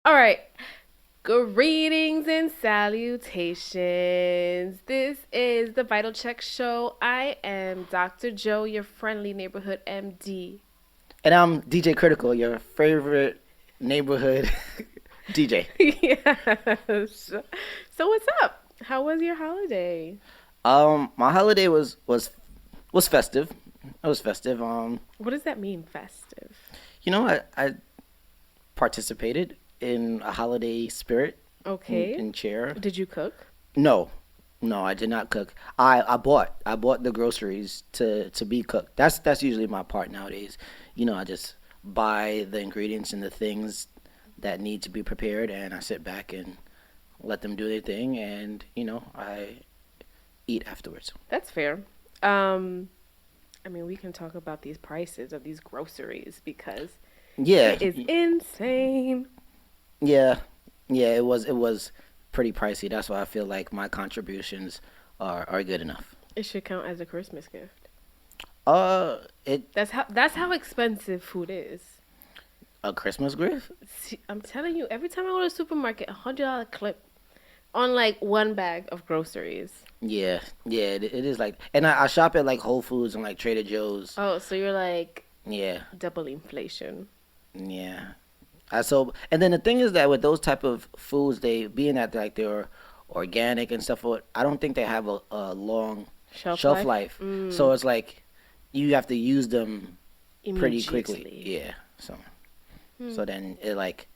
All right. Greetings and salutations. This is the Vital Check Show. I am Dr. Joe, your friendly neighborhood MD. And I'm DJ Critical, your favorite neighborhood DJ. Yes. So what's up? How was your holiday? My holiday was festive. It was festive. What does that mean, festive? I participated in a holiday spirit Okay. in cheer. Did you cook? No, I did not cook. I bought the groceries to be cooked. That's usually my part nowadays. I just buy the ingredients and the things that need to be prepared, and I sit back and let them do their thing, and I eat afterwards. That's fair. I mean, we can talk about these prices of these groceries because Yeah, it is insane. yeah, yeah. It was pretty pricey. That's why I feel like my contributions are good enough. It should count as a Christmas gift. It That's how expensive food is. a Christmas gift? See, I'm telling you, every time I go to the supermarket, $100 clip on like one bag of groceries. Yeah, yeah. It is like, and I shop at like Whole Foods and like Trader Joe's. Oh, so you're like Yeah, double inflation. yeah. And then the thing is that with those type of foods, they being that like they're organic and stuff. I don't think they have a long Shelf life. life? So it's like you have to use them pretty quickly. Immediately. Yeah. So then it like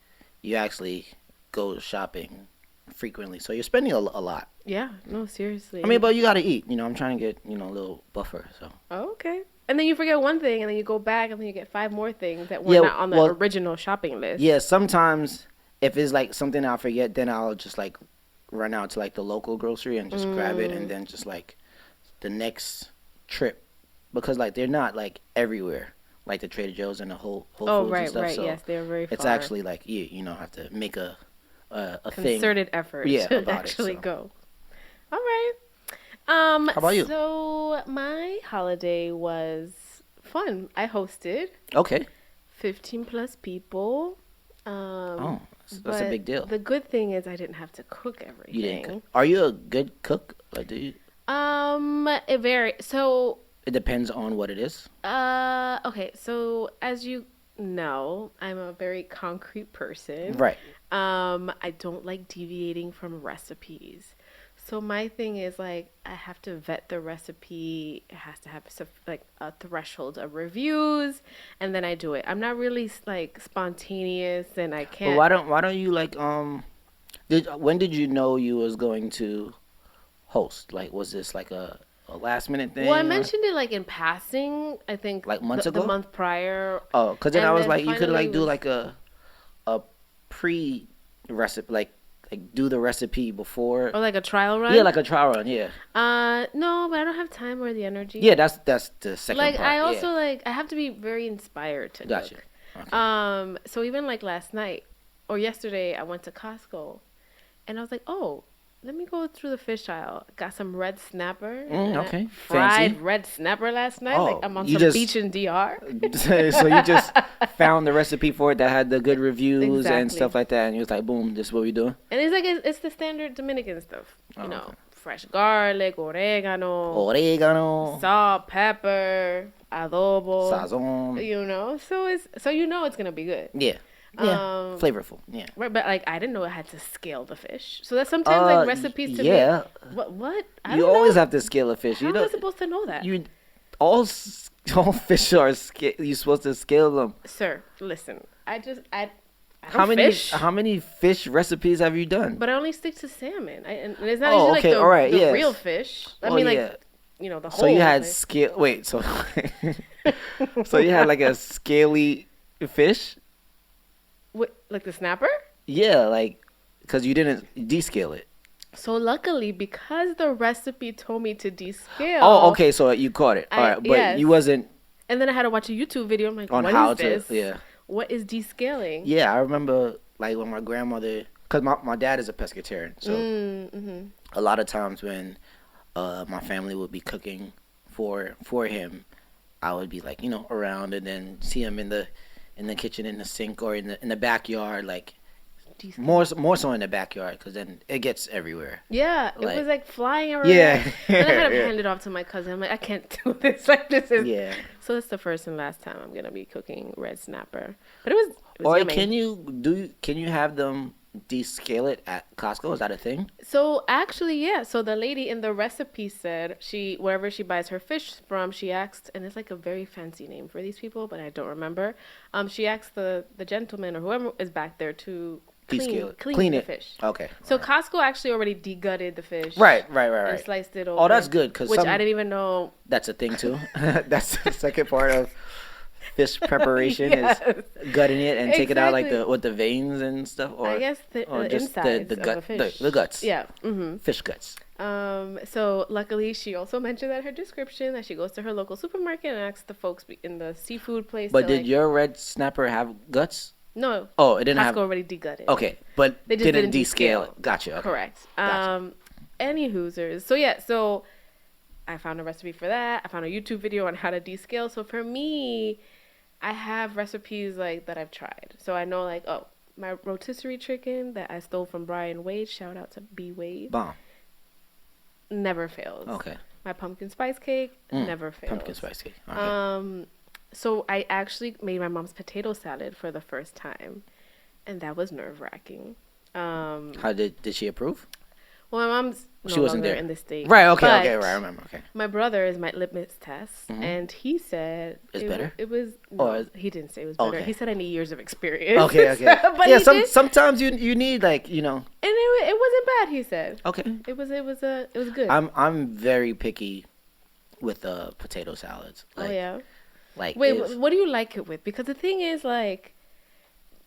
you actually go shopping frequently. So you're spending a lot. Yeah, no, seriously. I mean, but you gotta eat. I'm trying to get a little buffer. So Oh, okay. And then you forget one thing, and then you go back, and then you get five more things that were Yeah, not on the well, original shopping list. yeah, sometimes if it's like something I forget, then I'll just like run out to like the local grocery and just grab it, and then just like the next trip, because like they're not like everywhere, like the Trader Joe's and the Whole Oh, Foods and right, stuff. right. So Yes, they're very far. it's actually like you have to make a thing. Concerted effort Yeah, to about it, actually so. go. All right. How about you? So my holiday was fun. I hosted Okay. 15 plus people. Oh, that's a But big deal. the good thing is I didn't have to cook everything. You didn't cook. Are you a good cook? Like, do you? It varies. So, It depends on what it is. okay. So as you know, I'm a very concrete person. Right. I don't like deviating from recipes. So my thing is like I have to vet the recipe. It has to have like a threshold of reviews, and then I do it. I'm not really like spontaneous, and I But can't. why don't you like when did you know you was going to host? Like, was this like a last minute thing? Well, I or- mentioned it like in passing. I think Like months the ago? month prior. Oh, because then And I was then like, you could finally like do was- like a pre recipe, like do the recipe before. Or like a trial run. Yeah, like a trial run. Yeah, No, but I don't have time or the energy. yeah. That's the second Like part. I also yeah. like I have to be very inspired to Gotcha. cook. Okay. So even like last night or yesterday, I went to Costco, and I was like, oh, let me go through the fish aisle. Got some red snapper. and I Okay. Fried Fancy. red snapper last night. Oh, Like I'm on you some just- beach in DR. So you just found the recipe for it that had the good reviews and Exactly. stuff like that, and you was like, boom, this is what we doing. And it's like it's the standard Dominican stuff. You Oh, know, okay. fresh garlic, oregano, Oregano, salt, pepper, adobo. sazon. You know, so it's gonna be good. Yeah, yeah, flavorful. Yeah. Right, but like I didn't know I had to scale the fish. So that's sometimes like recipes to yeah. me. What? I You don't always know. have to scale a fish. How You am I don't. supposed to know that? You all fish are you're supposed to scale them. Sir, listen. I don't How many fish, how many fish recipes have you done? but I only stick to salmon. And it's not Oh, usually okay, like the, all right, the yes. real fish. I Oh, mean, yeah. like the whole. So you had like- scale. Wait, so so you had like a scaly fish? like the snapper. Yeah, like because you didn't descale it. So luckily, because the recipe told me to descale. Oh, okay. So you caught it. All I- right, but yes. you wasn't And then I had to watch a YouTube video. I'm like, on what how is to. this? Yeah. What is descaling? Yeah, I remember like when my grandmother, because my dad is a pescatarian, so Mm-hmm. a lot of times when my family would be cooking for him, I would be like around and then see him in the kitchen, in the sink, or in the backyard, like More so in the backyard, because then it gets everywhere. Yeah, it Like, was like flying yeah. everywhere. And I had to Yeah. hand it off to my cousin. I'm like, I can't do this. Like this is. Yeah. So it's the first and last time I'm gonna be cooking red snapper. But it was Or yummy. can you have them descale it at Costco? Is that a thing? So actually, yeah. So the lady in the recipe said wherever she buys her fish from, she asked, and it's like a very fancy name for these people, but I don't remember. She asked the gentleman or whoever is back there to Descale it. clean the it. fish. Okay. So All right. Costco actually already degutted the fish. Right. And sliced it over. Oh, that's good, because which I didn't even know. that's a thing too. That's the second part of fish preparation Yes. is gutting it and take it out like Exactly. the veins and stuff, or I guess or the just insides the of gut a fish. the guts. Yeah. Mm-hmm. Fish guts. So luckily, she also mentioned that her description that she goes to her local supermarket and asks the folks in the seafood place. But to, did your red snapper have guts? No. Oh, it didn't Costco have. already degutted. Okay, but They just didn't didn't descale descale. it. Gotcha. Okay. Correct. Gotcha. Any Hoosers. So yeah. So I found a recipe for that. I found a YouTube video on how to descale. So for me, I have recipes like that I've tried. So I know like my rotisserie chicken that I stole from Brian Wade. Shout out to B Wade. Bomb. Never fails. Okay. My pumpkin spice cake never fails. Pumpkin spice cake. Okay. So I actually made my mom's potato salad for the first time, and that was nerve-wracking. How did she approve? Well, my mom's She no wasn't longer there. in the state. Right. Okay. but Okay. Right. I remember. Okay. My brother is my litmus test, and he said It's better? It was Or no, is- he didn't say it was better. Okay. He said I need years of experience. Okay. Okay. but yeah. he did, Sometimes you need, like, and it wasn't bad. He said Okay. it was good. I'm very picky with potato salads. Like, oh yeah. Like, Wait, it's- what do you like it with? Because the thing is, like,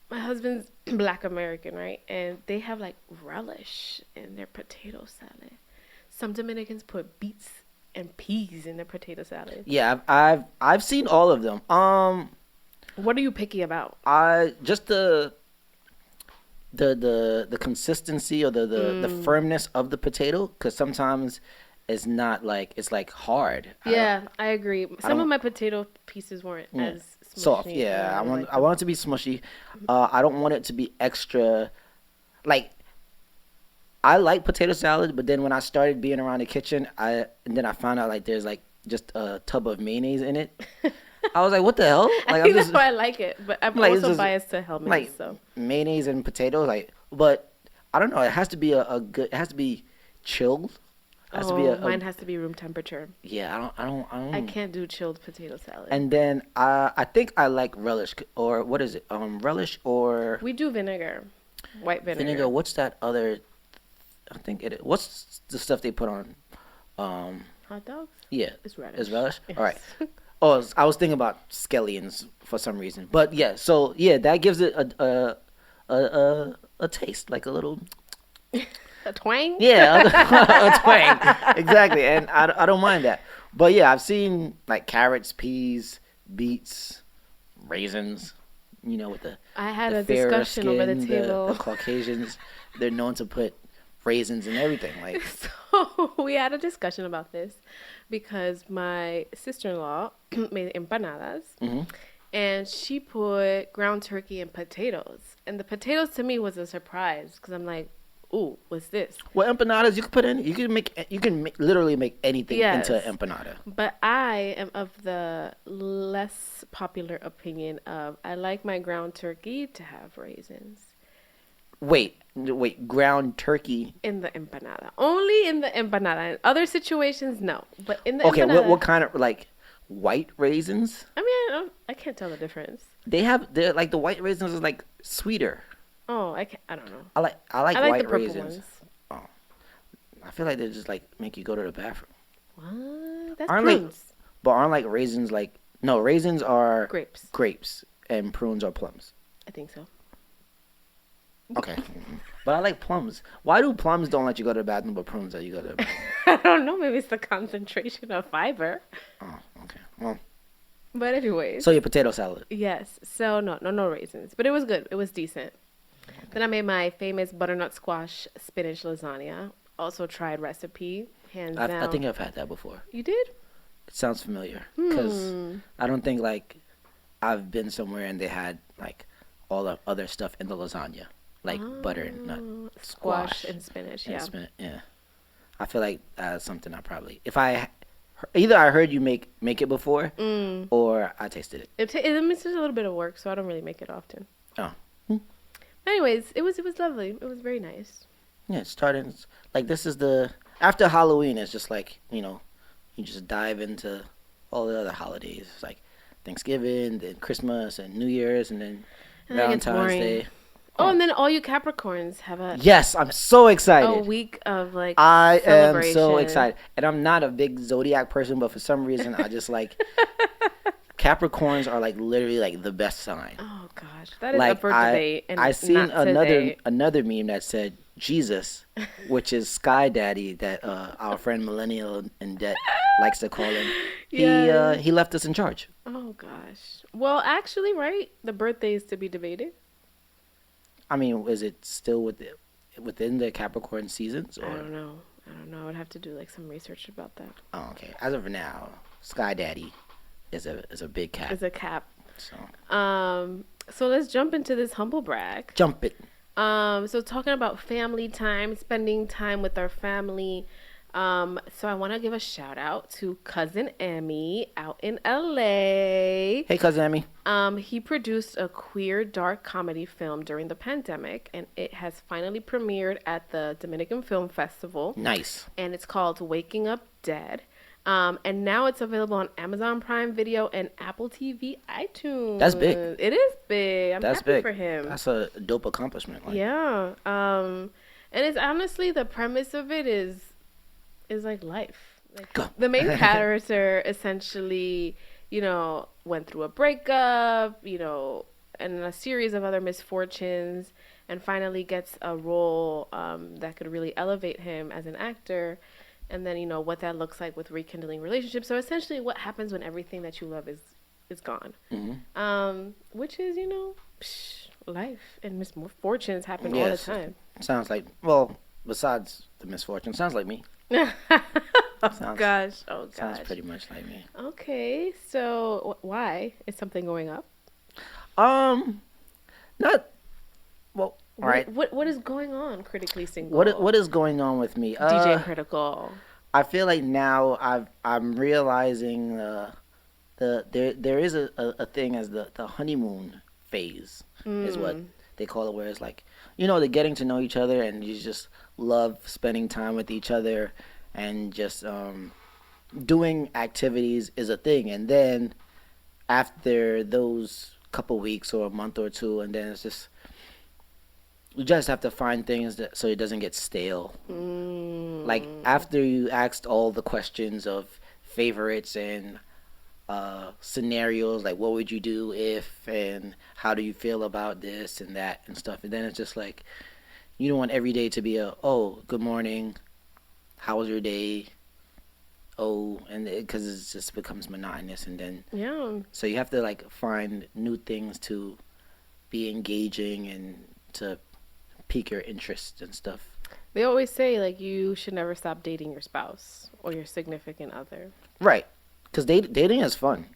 my husband's Black American, right? And they have like relish in their potato salad. Some Dominicans put beets and peas in their potato salad. yeah, I've seen all of them. What are you picky about? I just the consistency or the firmness of the potato, because sometimes it's not like, it's like hard. Yeah, I agree. Some don't- of my potato pieces weren't as smushy. Soft. and Yeah, really I want it to be smushy. I don't want it to be extra. Like, I like potato salad, but then when I started being around the kitchen, and then I found out like there's like just a tub of mayonnaise in it. I was like, what the hell? I Like, think that's why I like it, but I'm like, it's also just- biased to Hellmann's. like So mayonnaise and potatoes, like, but I don't know. It has to be a good. It has to be chilled. It has to be mine has to be room temperature. Yeah, I don't. I can't do chilled potato salad. And then I think I like relish, or what is it? Relish or We do vinegar, white vinegar. vinegar. What's that other? I think it is. What's the stuff they put on? Hot dogs? Yeah, It's relish. It's relish. Yes. All right. Oh, I was thinking about scallions for some reason, but yeah. So yeah, that gives it a taste, like a little. A twang? Yeah, a twang. Exactly, and I don't mind that. But yeah, I've seen like carrots, peas, beets, raisins. You know, with the I had the a fairer discussion over the skin, table. The Caucasians, they're known to put raisins in everything. Like, So we had a discussion about this because my sister-in-law made empanadas, and she put ground turkey and potatoes. And the potatoes to me was a surprise because I'm like, "Ooh, what's this?" well, empanadas, you can put in. You can literally make anything Yes. into an empanada. But I am of the less popular opinion of I like my ground turkey to have raisins Wait, ground turkey. in the empanada. Only in the empanada. In other situations, no. But in the Okay, empanada, what kind of, like, white raisins? I mean, I can't tell the difference. They're like, the white raisins is like sweeter. Oh, I don't know. I like I like white the purple raisins. ones. I feel like they just like make you go to the bathroom. What? That's Aren't like- prunes. But aren't like raisins like, no, raisins are Grapes. grapes and prunes are plums. I think so. Okay. But I like plums. Why do plums don't let you go to the bathroom, but prunes let you go to the bathroom? I don't know. Maybe it's the concentration of fiber. Oh, okay. Well, But anyways. so your potato salad. Yes. So no raisins. But it was good. It was decent. Then I made my famous butternut squash spinach lasagna. Also tried recipe. Hands down. I think I've had that before. You did? It sounds familiar because I don't think like I've been somewhere and they had like all the other stuff in the lasagna. like butternut Squash squash and spinach. and Yeah. spinach. Yeah, I feel like that's something I probably if I either I heard you make it before Mm. or I tasted it. It misses a little bit of work, so I don't really make it often. Oh, Anyways, it was lovely. It was very nice. yeah. It's starting like this is the after Halloween. It's just like you just dive into all the other holidays. It's like Thanksgiving, then Christmas, and New Year's, and then And then it gets Valentine's boring. Day. Oh, and then all you Capricorns have Yes, I'm so a excited. week of like I am so celebration. excited. And I'm not a big zodiac person, but for some reason I just like Capricorns are like literally like the best sign. Oh gosh, that is Like up for debate. And I seen not today. another meme that said Jesus, which is Sky Daddy that our friend Millennial in Debt likes to call him. Yeah. He left us in charge. Oh gosh. Well, actually, right, the birthday is to be debated. I mean, is it still within the Capricorn seasons I or don't know. I don't know. I would have to do like some research about that. oh, okay. As of now, Sky Daddy is a big cat. It's a cap. So So let's jump into this humble brag. jump it. So talking about family time, spending time with our family. So I want to give a shout out to cousin Emmy out in LA. Hey, cousin Emmy. He produced a queer dark comedy film during the pandemic, and it has finally premiered at the Dominican Film Festival. Nice. And it's called Waking Up Dead. And now it's available on Amazon Prime Video and Apple TV, iTunes. That's big. It is big. I'm That's happy big for him. That's a dope accomplishment. Like, Yeah. And it's honestly the premise of it is like life. Like, Go. the main character essentially, went through a breakup, and a series of other misfortunes, and finally gets a role that could really elevate him as an actor. And then what that looks like with rekindling relationships. So essentially, what happens when everything that you love is gone, which is life and misfortunes happen all the Yes. time. Sounds like besides the misfortune, sounds like me. Oh gosh. Sounds pretty much like me. Okay, so why is something going up? Not well. All right. What is going on? Critically single. What is going on with me? DJ Critical? I feel like now I'm realizing there is a thing as the honeymoon phase is what they call it, where it's like they're getting to know each other and you just love spending time with each other and just doing activities is a thing, and then after those couple weeks or a month or two, and then it's just you just have to find things so it doesn't get stale. Like after you asked all the questions of favorites and scenarios, like what would you do if, and how do you feel about this and that and stuff, and then it's just like you don't want every day to be good morning, how was your day, and because it just becomes monotonous, and then so you have to like find new things to be engaging and to pique your interest and stuff. They always say like you should never stop dating your spouse or your significant other. Right, because dating is fun.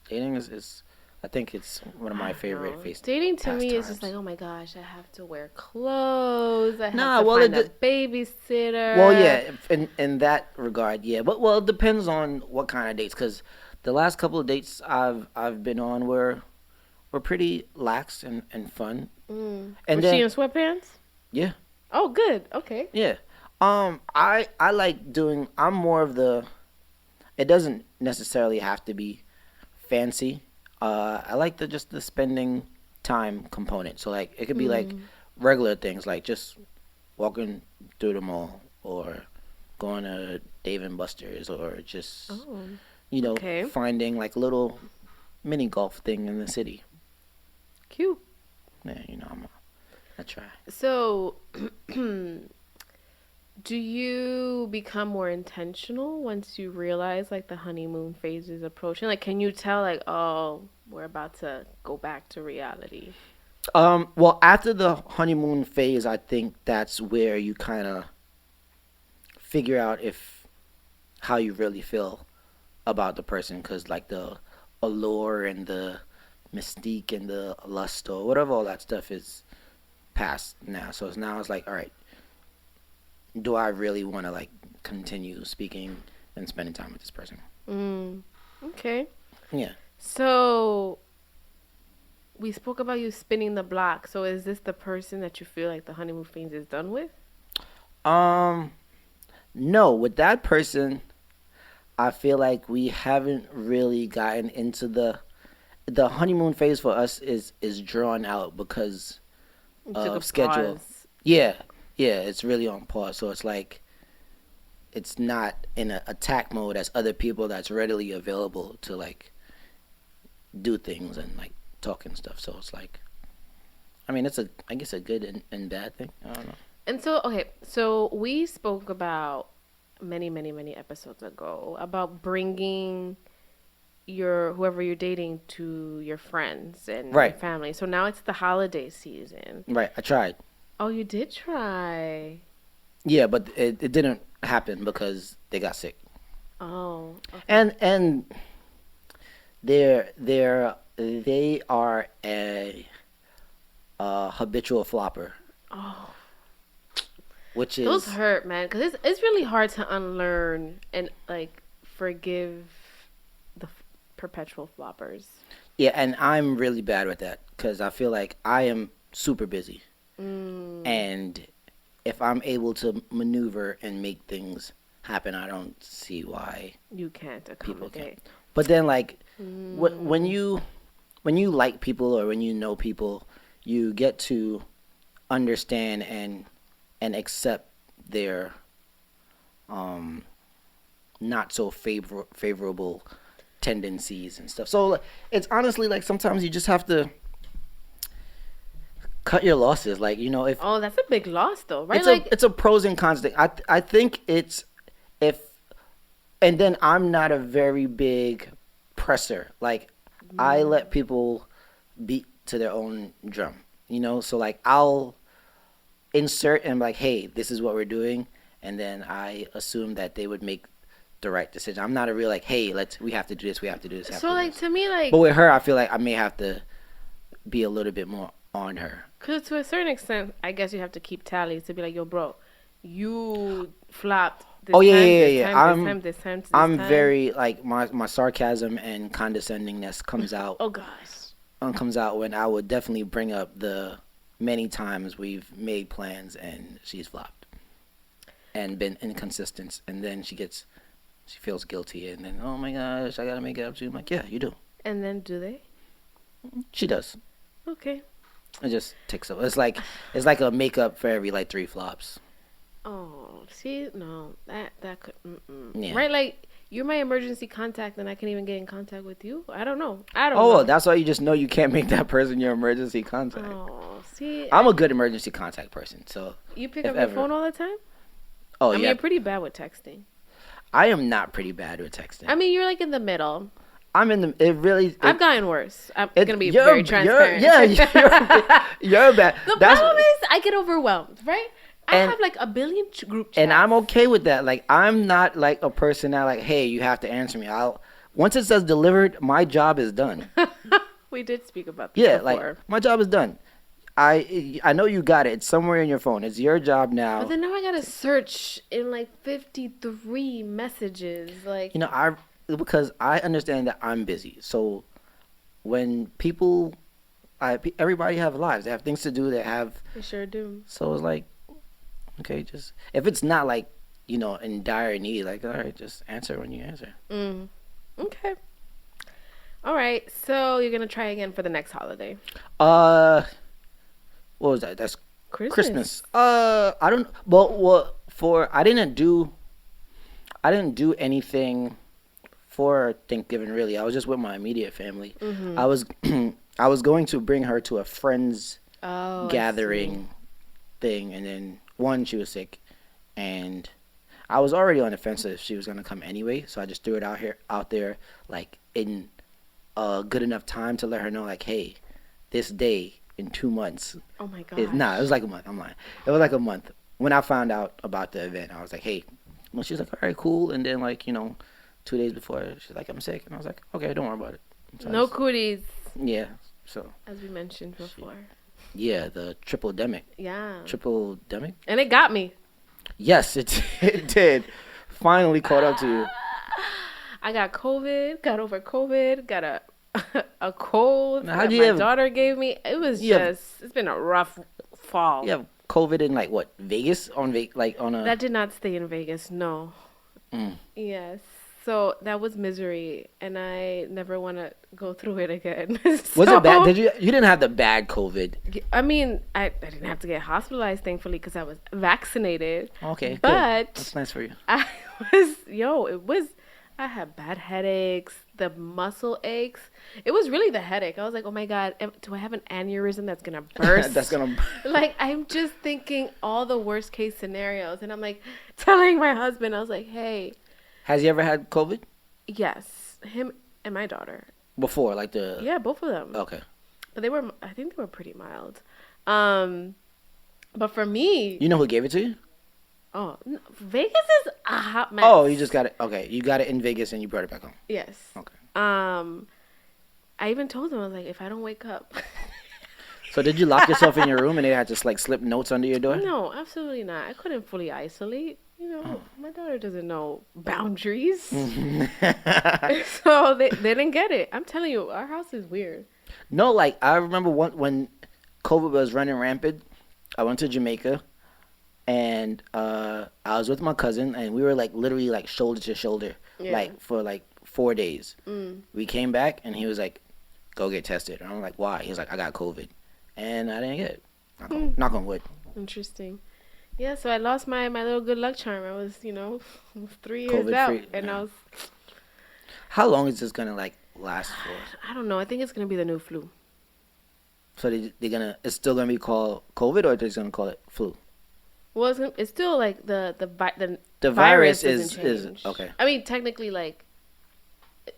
Dating is I think it's one of my favorite Dating to me is pastimes. just like, oh my gosh, I have to wear clothes. I have Nah, to well, find it a babysitter. Well, yeah, in that regard, yeah. But it depends on what kind of dates. Because the last couple of dates I've been on were pretty lax and fun. And And was she then in sweatpants? yeah, Oh, good. Okay. yeah. I like doing. I'm more of the. It doesn't necessarily have to be fancy. I like the spending time component. So like it could be like regular things, like just walking through the mall or going to Dave and Buster's or just okay. finding like a little mini golf thing in the city. Cute. Yeah, I try. So, do you become more intentional once you realize like the honeymoon phase is approaching? Like, can you tell like, oh, we're about to go back to reality? Well, after the honeymoon phase, I think that's where you kind of figure out how you really feel about the person, because like the allure and the mystique and the lust or whatever all that stuff is passed now. So it's like, all right, do I really want to like continue speaking and spending time with this person? Mm. Okay. Yeah. So we spoke about you spinning the block. So is this the person that you feel like the honeymoon phase is done with? Um, no, with that person, I feel like we haven't really gotten into the honeymoon phase for us is drawn out because You took a of schedule. pause. Yeah, yeah, it's really on pause. So it's like it's not in a attack mode as other people that's readily available to like do things and like talk and stuff. So it's like, I mean, it's a I guess a good and bad thing. I don't know. And so, okay, so we spoke about many, many, many episodes ago about bringing your whoever you're dating to your friends and your Right, family. So now it's the holiday season. right. I tried. Oh, you did try. Yeah, but it didn't happen because they got sick. Oh, okay. And they are a habitual flopper, Oh, which those is hurt, man, because it's really hard to unlearn and like forgive the perpetual floppers. yeah, and I'm really bad with that because I feel like I am super busy, Mm, and if I'm able to maneuver and make things happen, I don't see why you can't people can't. accommodate. But then like when Mm, you like people or when you know people, you get to understand and accept their um not so favorable tendencies and stuff. So like, it's honestly like sometimes you just have to cut your losses. Like if oh, that's a big loss, though, right? it's a Like, it's a pros and cons thing. I think it's if and then I'm not a very big presser. Like I let people beat to their own drum. So like I'll insert and like, hey, this is what we're doing, and then I assume that they would make the right decision. I'm not a real like, hey, we have to do this, we have to do this, we have so to do like this. to me, like, But with her, I feel like I may have to be a little bit more on her. cause to a certain extent, I guess you have to keep tallies to be like, yo, bro, you flopped this Oh yeah, time, yeah, yeah, this yeah. time, this time, this time, this I'm time. very like my sarcasm and condescendingness Oh gosh. comes out when I would definitely bring up the many times we've made plans and she's flopped and been inconsistent, and then she feels guilty, and then oh my gosh, I gotta make it up to you. I'm like, yeah, you do. And then do they? She does. Okay. It just takes up. It's like a makeup for every like 3 flops. Oh, see, no, that could, Yeah. right? Like you're my emergency contact, and I can't even get in contact with you. I don't know. I don't Oh, know. that's why you just know you can't make that person your emergency contact. Oh, see, I'm a good emergency contact person, so you pick if up your ever. phone all the time. Oh I mean, yeah, you're pretty bad with texting. I am not pretty bad with texting. I mean, you're like in the middle. I'm in the. It really. I've gotten worse. I'm gonna be you're- very transparent. You're bad. The problem is I get overwhelmed, right? I And- have like a billion group chats. And I'm okay with that. Like I'm not like a person that like, hey, you have to answer me. Once it says delivered, my job is done. We did speak about this Yeah, before. like my job is done. I know you got it. It's somewhere in your phone. It's your job now. But then now I gotta search in like 53 messages. Like, Because I understand that I'm busy. So when everybody have lives. They have things to do. They have. I sure do. So it's like, okay, just if it's not like in dire need, like all right, just answer when you answer. Okay. All right. So you're gonna try again for the next holiday. What was that? That's Christmas. Christmas. I don't. Well, I didn't do anything for Thanksgiving really. I was just with my immediate family. I was I was going to bring her to a friend's Oh, gathering thing, and then she was sick, and I was already on the fence if she was gonna come anyway. So I just threw it out there, like in a good enough time to let her know, like, hey, this day in 2 months. Oh my god. It was like a month. I'm lying. It was like a month. When I found out about the event, I was like, hey. Well, she was like, all right, cool. And then, 2 days before, she's like, I'm sick. And I was like, okay, don't worry about it. So No cooties, yeah. So as we mentioned before. Yeah, the triple demic. Yeah. Triple demic? And it got me. Yes, it did. Finally caught up to you. I got COVID, got over COVID, got a a cold Now, how that do you my have daughter gave me. It was you have it's been a rough fall. you have COVID in like what, Vegas like on a That did not stay in Vegas, no. mm. Yes. So that was misery, and I never want to go through it again. Was it bad? So, Did you didn't have the bad COVID? I mean, I didn't have to get hospitalized, thankfully, because I was vaccinated. Okay, good. But That's nice for you. I had bad headaches, the muscle aches. It was really the headache. I was like, oh my God, do I have an aneurysm that's going to burst? That's gonna Like, I'm just thinking all the worst case scenarios. And I'm like telling my husband, I was like, hey, Has he ever had COVID yes, him and my daughter. before? Like the Yeah, both of them. Okay. But I think they were pretty mild. But for me, You know who gave it to you? oh, no, Vegas is a hot mess. Oh, you just got it. Okay, you got it in Vegas and you brought it back home. Yes. Okay. I even told him, I was like, if I don't wake up. So did you lock yourself in your room and they had to like slip notes under your door? No, absolutely not. I couldn't fully isolate. You know, my daughter doesn't know boundaries. So they didn't get it. I'm telling you, our house is weird. No, like I remember when COVID was running rampant. I went to Jamaica, and I was with my cousin, and we were like literally like shoulder to shoulder, Yeah. like for like 4 days. We came back, and he was like, "Go get tested." And I'm like, "Why?" He was like, "I got COVID," and I didn't get it. Knock on wood. Interesting. Yeah, so I lost my little good luck charm. I was, almost 3 years COVID out. free, And yeah. I was, How long is this gonna like last for? I don't know. I think it's going to be the new flu. So it's still gonna be called COVID, or they're just gonna call it flu? Well, it's still like the The virus virus is doesn't change. okay. I mean, technically, like,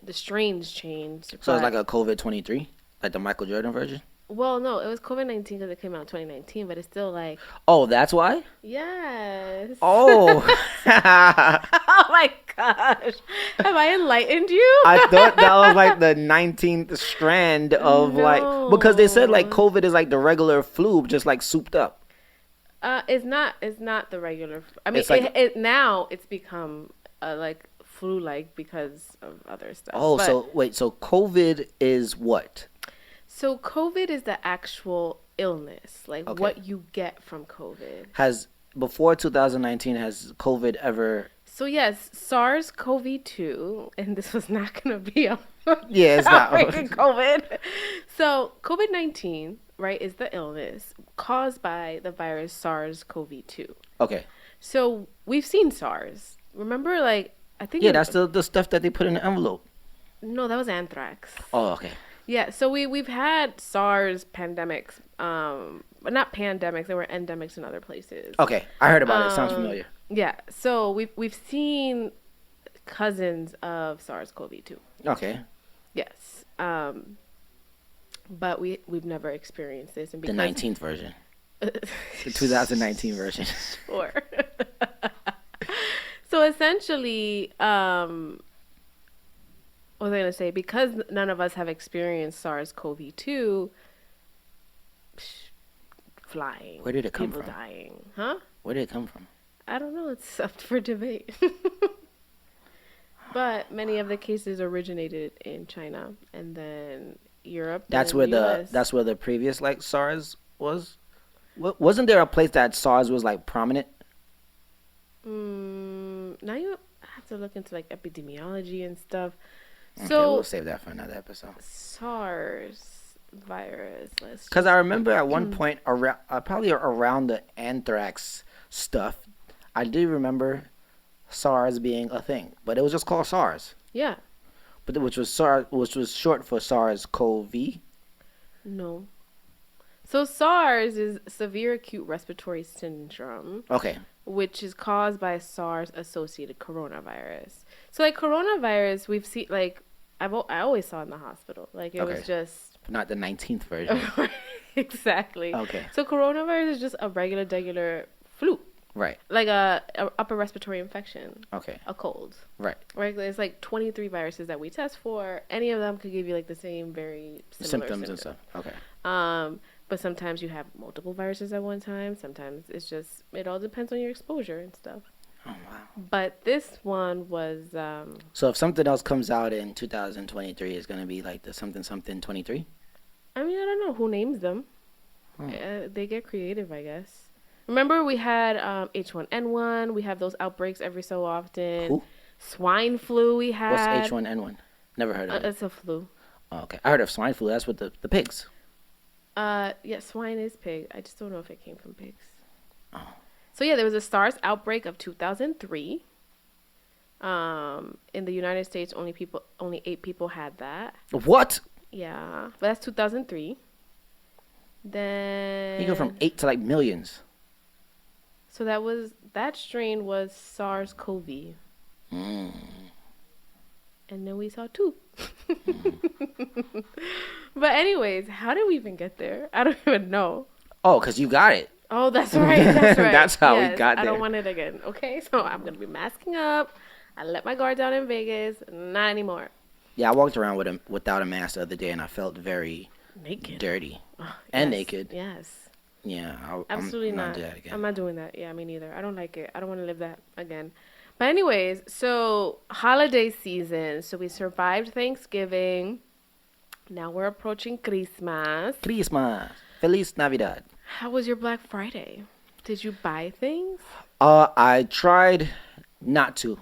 the strains changed. So it's but- like a COVID 23, like the Michael Jordan version. Well, no, it was COVID-19 because it came out in 2019, but it's still like, Oh, that's why. yes. Oh. Oh my gosh. Have I enlightened you? I thought that was like the 19th strand of like, because they said like No. COVID is like the regular flu, just like souped up. It's not the regular. I mean, It's like- now it's become like flu-like because of other stuff. Oh, But- so wait, so COVID is what? So COVID is the actual illness, like Okay. what you get from COVID. Before 2019, has COVID ever? So yes, SARS-CoV-2, and this was not going to be a Yeah, it's not. freaking COVID. So COVID-19, right, is the illness caused by the virus SARS-CoV-2. Okay. So we've seen SARS. Remember, like, I think Yeah, that's the stuff that they put in the envelope. no, that was anthrax. Oh, okay. Yeah, so we've had SARS pandemics, but not pandemics. They were endemics in other places. Okay, I heard about it. Sounds familiar. Yeah, so we've seen cousins of SARS-CoV-2. Okay. Yes, but we've never experienced this. And The 19th version. The 2019 version. Sure. So essentially, what was I going to say? Because none of us have experienced SARS-CoV-2, flying. Where did it come people from? dying. Huh? Where did it come from? I don't know. It's up for debate. But many of the cases originated in China and then Europe. and That's then where US. that's where the previous like SARS was. Wasn't there a place that SARS was like prominent? Now you have to look into like epidemiology and stuff. Okay, So we'll save that for another episode. SARS virus. Because I remember at one point around probably around the anthrax stuff, I do remember SARS being a thing, but it was just called SARS. Yeah. But which was short for SARS-CoV. No. So SARS is severe acute respiratory syndrome, Okay. which is caused by SARS-associated coronavirus. So like coronavirus, we've seen like I always saw in the hospital. Like it was Okay. just Not the 19th version. exactly. Okay. So coronavirus is just a regular flu, Right. like a upper respiratory infection, Okay. a cold. Right. Right, there's like 23 viruses that we test for. Any of them could give you like the same very similar Symptoms and stuff. Okay. But sometimes you have multiple viruses at one time. Sometimes it all depends on your exposure and stuff. Oh wow. But this one was, So if something else comes out in 2023, it's gonna be like the something something 23. I mean, I don't know who names them. Hmm. They get creative, I guess. Remember, we had H1N1. We have those outbreaks every so often. Who? Swine flu we What's had. H1N1? Never heard of it. It's a flu. Oh, okay, I heard of swine flu. That's with the pigs. Yeah, swine is pig. I just don't know if it came from pigs. Oh. So yeah, there was a SARS outbreak of 2003. In the United States, only 8 people had that. What? Yeah, but that's 2003. Then You go from 8 to like millions. So that strain was SARS-CoV, Mm. and then we saw 2. But anyways, how did we even get there? I don't even know. Oh, cause you got it. Oh, that's right. That's right. That's how we Yes, got I there. don't want it again. Okay, so I'm gonna be masking up. I let my guard down in Vegas. Not anymore. Yeah, I walked around without a mask the other day, and I felt very Naked. dirty Oh, and yes, naked. Yes. Yeah, Absolutely I'm not. do that again. I'm not doing that. Yeah, me neither. I don't like it. I don't want to live that again. But anyways, so holiday season. So we survived Thanksgiving. Now we're approaching Christmas. Christmas, Feliz Navidad. How was your Black Friday? Did you buy things? I tried not to.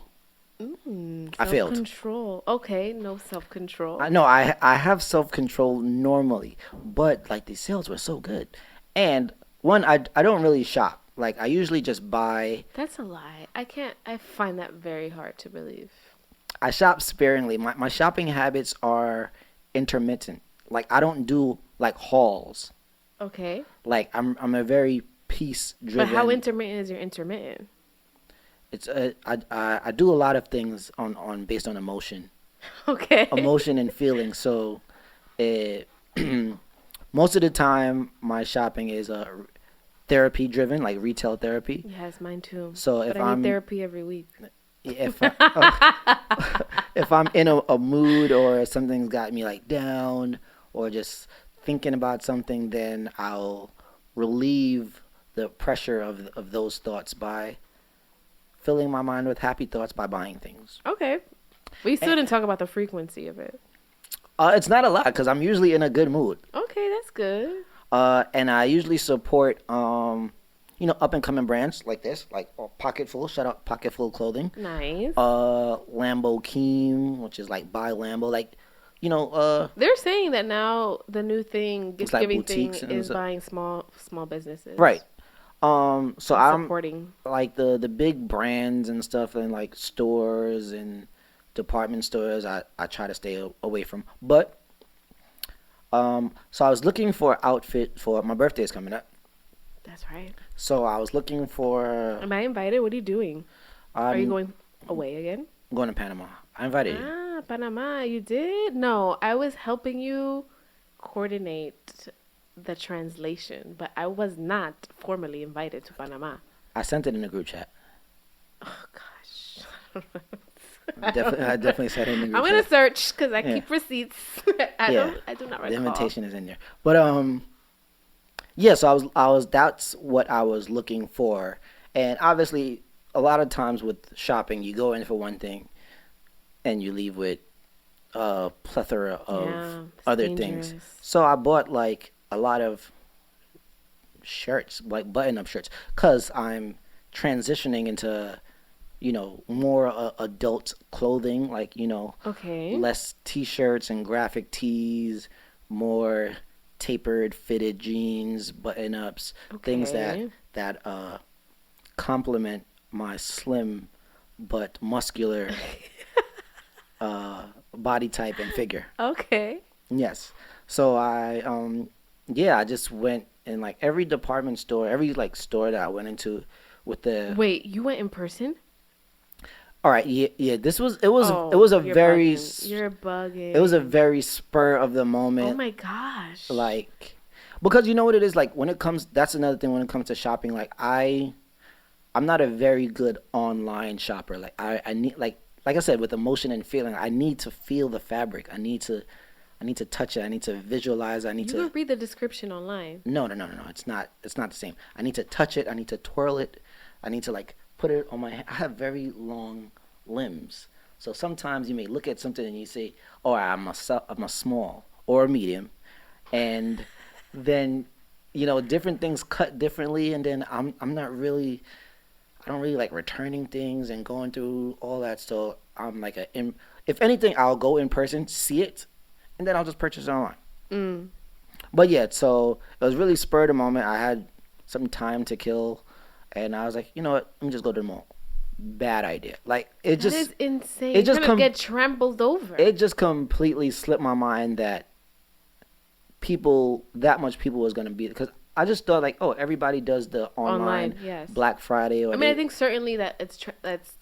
I failed. Self-control. Okay, no self-control. I know I have self control normally, but like the sales were so good, and one I don't really shop. Like I usually just buy. That's a lie. I find that very hard to believe. I shop sparingly. My shopping habits are intermittent. Like I don't do like hauls. Okay. Like I'm a very piece driven. But how intermittent is your intermittent? It's I do a lot of things on based on emotion, Okay. emotion and feeling. So, it, most of the time my shopping is therapy driven, like retail therapy. Yes, mine too. So But if I I'm need therapy every week. if if I'm in a mood or something's got me like down or just thinking about something, then I'll relieve the pressure of those thoughts by filling my mind with happy thoughts by buying things. Okay. We still didn't talk about the frequency of it. It's not a lot because I'm usually in a good mood. Okay, that's good. And I usually support, up and coming brands like this, like Pocketful, shout out Pocketful Clothing. Nice. Lambo Keem, which is like buy Lambo, like, They're saying that now the new thing, gift like giving thing, boutiques and is stuff. buying small businesses. Right. So And I'm supporting. like the big brands and stuff and like stores and department stores I try to stay away from. But so I was looking for an outfit for my birthday is coming up. That's right. So I was looking for Am I invited? What are you doing? Are you I'm going away again? going to Panama. I invited you. Ah, Panama. You did? No, I was helping you coordinate the translation, but I was not formally invited to Panama. I sent it in the group chat. Oh gosh. I definitely said it in the group I'm gonna chat. search because I Yeah. keep receipts. Yeah. I do not The recall. invitation is in there. But yeah, so I was that's what I was looking for. And obviously a lot of times with shopping you go in for one thing and you leave with a plethora of Yeah, it's other dangerous. things. So I bought like a lot of shirts, like button-up shirts, cuz I'm transitioning into more adult clothing, like, Okay. less t-shirts and graphic tees, more tapered fitted jeans, button-ups, things Okay. that complement my slim but muscular body type and figure. Okay. Yes. So I just went in like every department store, every like store that I went into with the. Wait, you went in person? All right, yeah. It was a You're very bugging. You're bugging. it was a very spur of the Oh moment, my gosh. like, because you know what it is like when it comes. That's another thing when it comes to shopping. Like I'm not a very good online shopper. Like I need like I said with emotion and feeling. I need to feel the fabric. I need I need to touch it. I need to visualize. I need You to. could read the description online. No, no, no, no, no. It's not. It's not the same. I need to touch it. I need to twirl it. I need to like put it on my. I have very long limbs, so sometimes you may look at something and you say, "Oh, I'm a small or a medium," and then different things cut differently, and then I'm not really. I don't really like returning things and going through all that. So I'm like if anything, I'll go in person, see it, and then I'll just purchase it online. Mm. But yeah, so it was really spur of the moment. I had some time to kill, and I was like, you know what? Let me just go to the mall. Bad idea. Like That is insane. it You're just gonna get trampled over. it just completely slipped my mind that that much people was gonna be, because I just thought like, oh, everybody does the online yes. Black Friday, or I mean, I think certainly that that's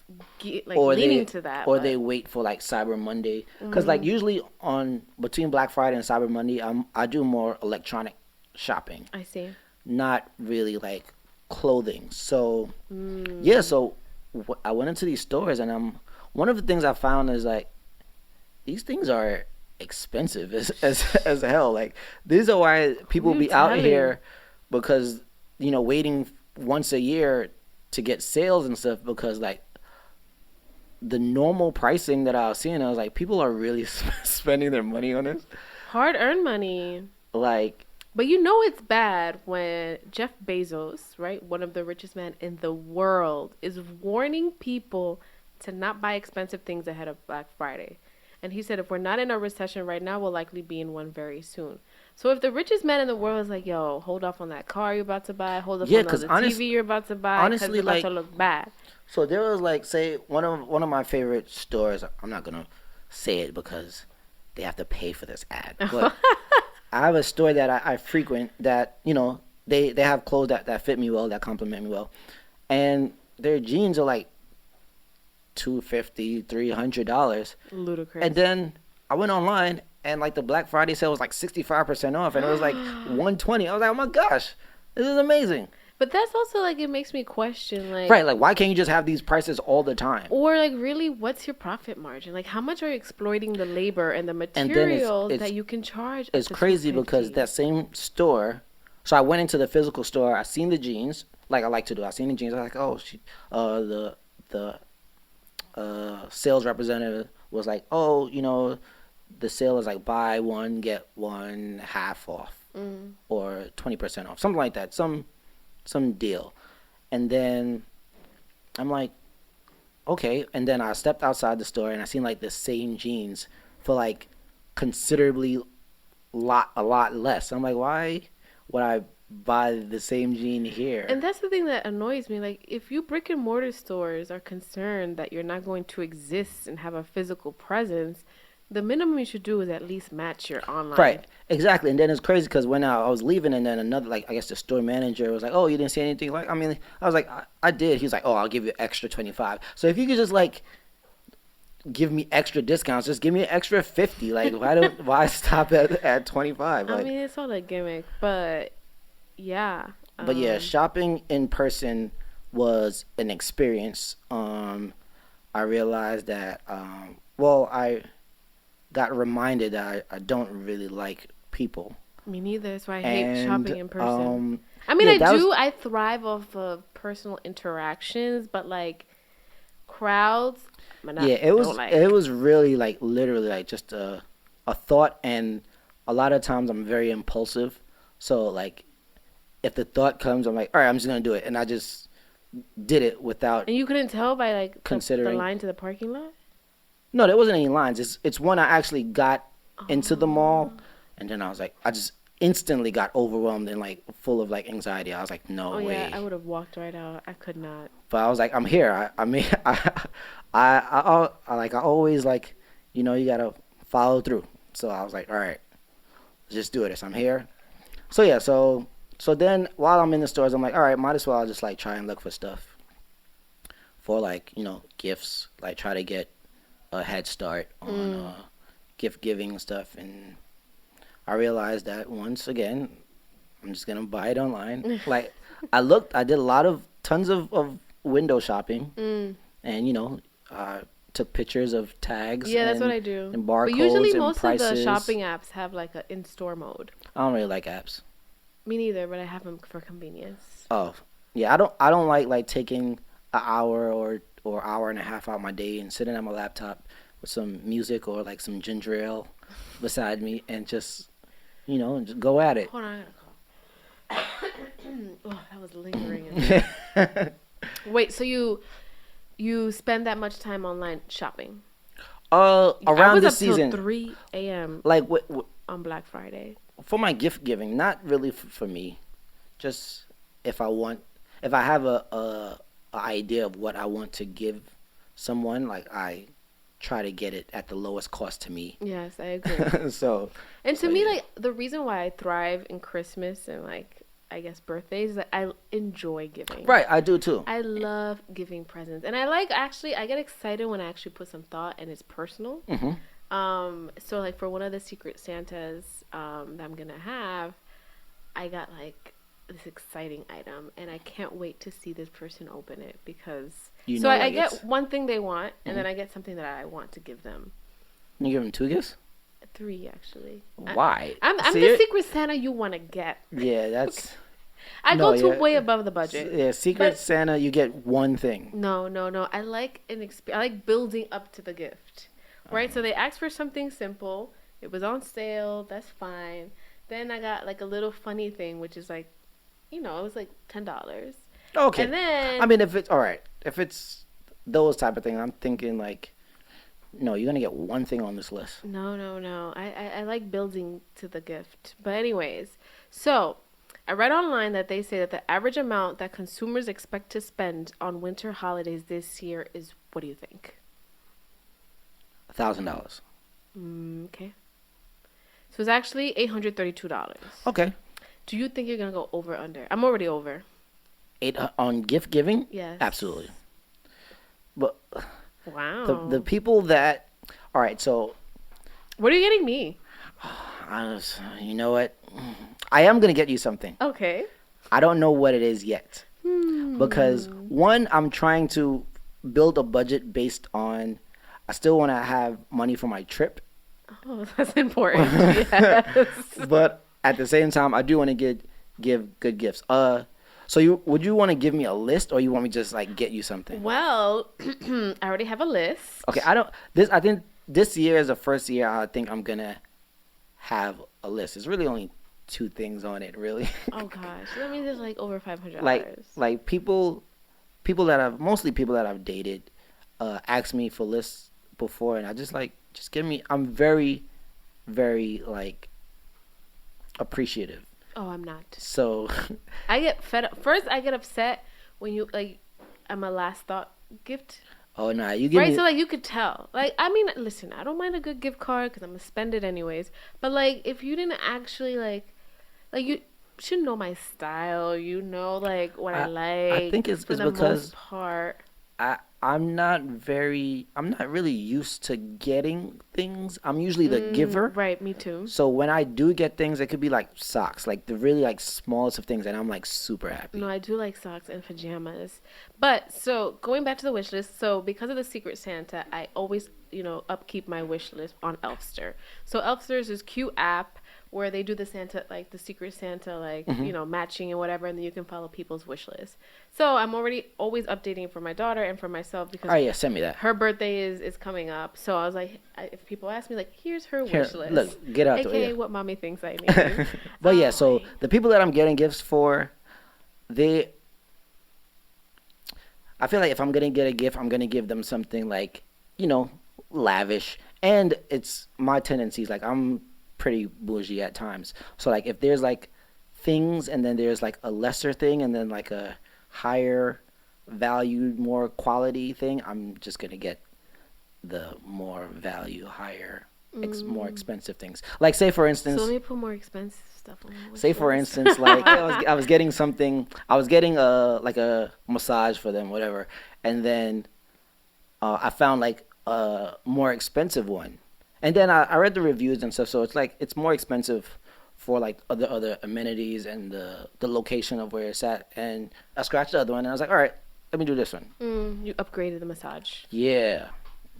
like or leaning to that. or but... they wait for like Cyber Monday, because like usually on between Black Friday and Cyber Monday, I do more electronic shopping, I see. not really like clothing. So yeah, so I went into these stores, and one of the things I found is like these things are expensive as hell. Like these are why people be out here, because waiting once a year to get sales and stuff, because like the normal pricing that I was seeing, I was like, people are really spending their money on this. Hard earned money. Like, but it's bad when Jeff Bezos, right, one of the richest men in the world, is warning people to not buy expensive things ahead of Black Friday. And he said, if we're not in a recession right now, we'll likely be in one very soon. So if the richest man in the world is like, yo, hold off on that car you're about to buy, hold off on the TV you're about to buy, because it's about to look bad. So there was like, say, one of my favorite stores. I'm not gonna say it because they have to pay for this ad. But I have a store that I frequent that they have clothes that fit me well, that compliment me well, and their jeans are like $250, $300. Ludicrous. And then I went online, and like the Black Friday sale was like 65% off, and it was like $120. I was like, oh my gosh, this is amazing. But that's also like, it makes me question, like, right, like why can't you just have these prices all the time? Or like, really, what's your profit margin? Like, how much are you exploiting the labor and the materials that you can charge? It's crazy because that same store. So I went into the physical store. I seen the jeans, like I like to do. I seen the jeans. I was like, oh, the sales representative was like, oh, the sale is like buy one get one half off, or 20% off, something like that, some deal. And then I'm like, okay. And then I stepped outside the store, and I seen like the same jeans for like considerably a lot less. I'm like, why would I buy the same jean here? And that's the thing that annoys me. Like, if you brick and mortar stores are concerned that you're not going to exist and have a physical presence, the minimum you should do is at least match your online. Right, exactly. And then it's crazy because when I was leaving, and then another, like, I guess the store manager was like, oh, you didn't see anything? Like, I mean, I was like, I did. He was like, oh, I'll give you extra 25. So if you could just like give me extra discounts, just give me an extra 50. Like, why stop at 25? Like, I mean, it's all a gimmick, but yeah. But yeah, shopping in person was an experience. I realized that, I got reminded that I don't really like people. Me neither. That's why I hate shopping in person. I mean, I thrive off of personal interactions, but like crowds, it was really like literally like just a thought, and a lot of times I'm very impulsive. So like, if the thought comes, I'm like, all right, I'm just gonna do it, and I just did it without. And you couldn't tell by like considering the line to the parking lot? No, there wasn't any lines. It's when I actually got into the mall, and then I was like, I just instantly got overwhelmed and like full of like anxiety. I was like, no way. Yeah, I would have walked right out. I could not. But I was like, I'm here. I mean, I always like, you gotta follow through. So I was like, all right, let's just do it. I'm here. So yeah, so then while I'm in the stores, I'm like, all right, might as well just like try and look for stuff for like, gifts, like try to get a head start on gift giving and stuff. And I realized that once again, I'm just gonna buy it online. Like I did tons of window shopping, and took pictures of tags Yeah, that's what I do. and But usually barcodes and most of the prices. shopping apps have like a in-store mode. I don't really like apps. Me neither, but I have them for convenience. Oh, yeah. I don't like taking an hour or hour and a half out my day and sitting at my laptop with some music or like some ginger ale beside me and just just go at it. Hold on, I gotta cough. Oh, that was lingering. In there. Wait, so you spend that much time online shopping? I Around was this up till season, 3 a.m. like on Black Friday. for my gift giving, not really for me. Just if I have a idea of what I want to give someone, like I try to get it at the lowest cost to me. Yes, I agree. So, And to but me, yeah. like the reason why I thrive in Christmas and like I guess birthdays is that I enjoy giving. Right, I do too. I love giving presents, and I like actually. I get excited when I actually put some thought and it's personal. Hmm. So like for one of the Secret Santas that I'm gonna have, I got like this exciting item, and I can't wait to see this person open it because. You So know, I like get it's, one thing they want, and then I get something that I want to give them. you give them 2 gifts. 3 actually. Why? I'm See the it? Secret Santa you want to get. Yeah, that's I no, go to yeah. way above the budget. Yeah, Secret But- Santa, you get one thing. No. I like I like building up to the gift, right? So they asked for something simple. It was on sale. That's fine. Then I got like a little funny thing, which is like, it was like $10. Okay. And then I mean, if it's all right, if it's those type of things, I'm thinking like, no, you're gonna get one thing on this list. no. I like building to the gift. But anyways, so I read online that they say that the average amount that consumers expect to spend on winter holidays this year is, what do you think? $1,000. Okay. So it's actually $832. Okay. Do you think you're gonna go over or under? I'm already over. Eight on gift giving. Yes. Absolutely. But Wow. the people that, all right, so What are you getting me? you know what, I am gonna get you something. Okay. I don't know what it is yet Hmm. because one, I'm trying to build a budget based on. I still want to have money for my trip, Oh, that's important. Yes. but at the same time, I do want to give good gifts. So would you want to give me a list, or you want me to just like get you something? Well, I already have a list. Okay, I think this year is the first year I think I'm gonna have a list. There's really only 2 things on it, really. Oh gosh, that means there's like over $500. like people mostly people that I've dated, asked me for lists before, and I just give me. I'm very, very like appreciative. Oh, I'm not. So I get fed up. First, I get upset when you like. I'm a last thought gift. oh no, you give Right, me. so like you could tell. Like, I mean, listen, I don't mind a good gift card because I'm gonna spend it anyways. But like, if you didn't actually like you should know my style. You know, like what I like. I think it's for the because most part. I'm not really used to getting things. I'm usually the giver. Right, me too. So when I do get things, it could be like socks, like the really like smallest of things, and I'm like super happy. No, I do like socks and pajamas. But so going back to the wish list, so because of the Secret Santa, I always, upkeep my wish list on Elfster. So Elfster is this cute app where they do the Santa, like the Secret Santa, like, matching and whatever, and then you can follow people's wish list. So I'm already always updating for my daughter and for myself because Oh yeah, send me that. her birthday is coming up. So I was like, if people ask me, like, here's her Here, wish list. look, get out the way. AKA Yeah. what mommy thinks I need. But yeah, Oh, so my- the people that I'm getting gifts for, I feel like if I'm gonna get a gift, I'm gonna give them something like, lavish. And it's my tendencies, like I'm pretty bougie at times. So like if there's like things and then there's like a lesser thing and then like a higher valued, more quality thing, I'm just gonna get the more value, higher, more expensive things. Like say for instance, So let me put more expensive stuff on my wish say for list. instance, like I was getting something. I was getting a massage for them, whatever, and then I found like a more expensive one, and then I read the reviews and stuff. So it's like it's more expensive for like other amenities and the location of where it's at. And I scratched the other one, and I was like, all right, let me do this one. You upgraded the massage. Yeah,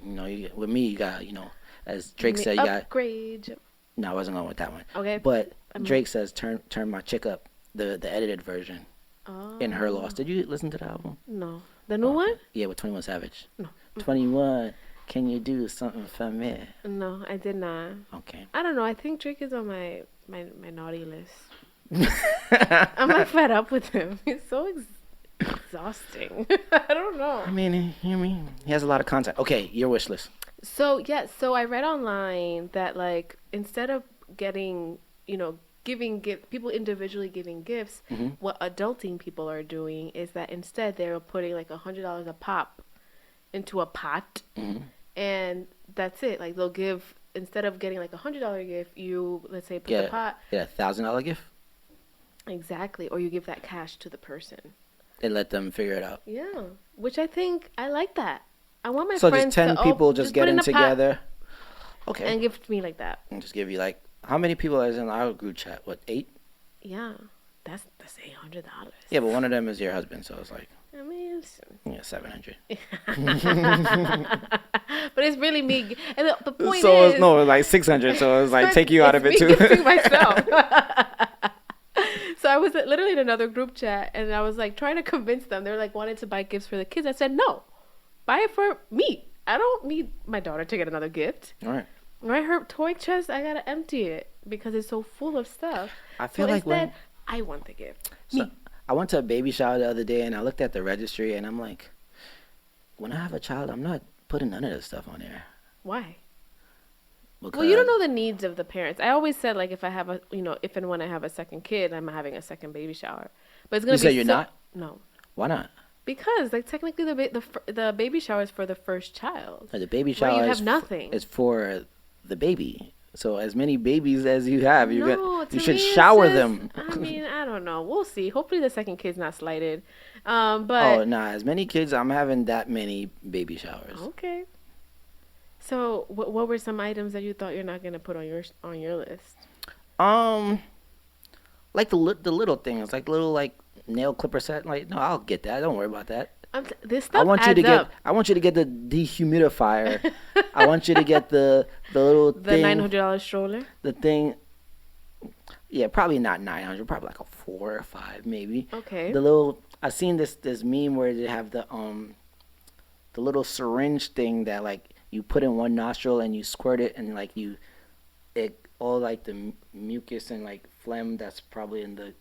With me, you got, as Drake Me said, you got. upgrade. No, I wasn't going with that one. Okay. But I'm, Drake says, turn my chick up, the edited version in Her Loss. oh, Did you listen to the album? no. The new Oh, okay. one? Yeah, with 21 Savage. No. 21, can you do something for me? No, I did not. Okay. I don't know. I think Drake is on my naughty list. I'm like fed up with him. He's so exhausting. I don't know. I mean, he has a lot of content. Okay, your wish list. So yeah, so I read online that like instead of getting, giving people individually giving gifts, Mm-hmm. what adulting people are doing is that instead they're putting like $100 a pop into a pot, Mm-hmm. and that's it. Like they'll give instead of getting like $100 gift, you let's say put the Get pot a $1,000 gift exactly, or you give that cash to the person. and let them figure it out. Yeah, which I think I like that. I want my So friends just 10 to people just just put in getting a pot together. Okay. and give to me like that. And just give you like, how many people is in our group chat? What, 8? Yeah, that's $800. Yeah, but one of them is your husband, so it's like, I mean, it's, yeah, 700. but it's really me. And the point So is, it's no, like 600. So it's like take you out of it it's too. me gifting myself. So I was literally in another group chat, and I was like trying to convince them. They're like wanted to buy gifts for the kids. I said no, buy it for me. I don't need my daughter to get another gift. All right. Right, her toy chest, I gotta empty it because it's so full of stuff. I feel so like instead, I want the gift. So, Me. I went to a baby shower the other day and I looked at the registry and I'm like, when I have a child, I'm not putting none of this stuff on there. Why? Because Well, you don't know the needs of the parents. I always said like if I have if and when I have a second kid, I'm having a second baby shower. But it's gonna You be say you're not? No, Why not? because like technically the baby shower is for the first child. The baby Right, shower you is, have nothing. is for the baby. So as many babies as you have, No, you to should me, it's shower just- them. I mean, I don't know. We'll see. Hopefully the second kid's not slighted. Oh, But nah, as many kids, I'm having that many baby showers. okay. So what were some items that you thought you're not gonna put on your list? Like the little things, like little like nail clipper set. Like, no, I'll get that. Don't worry about that. This stuff I want you adds to get. up. I want you to get the dehumidifier. I want you to get the little The thing. $900 stroller. The thing. Yeah, probably not 900. Probably like a 4 or 5, maybe. Okay. The little. I seen this meme where they have the little syringe thing that like you put in one nostril and you squirt it and like it all like the mucus and like phlegm that's probably in the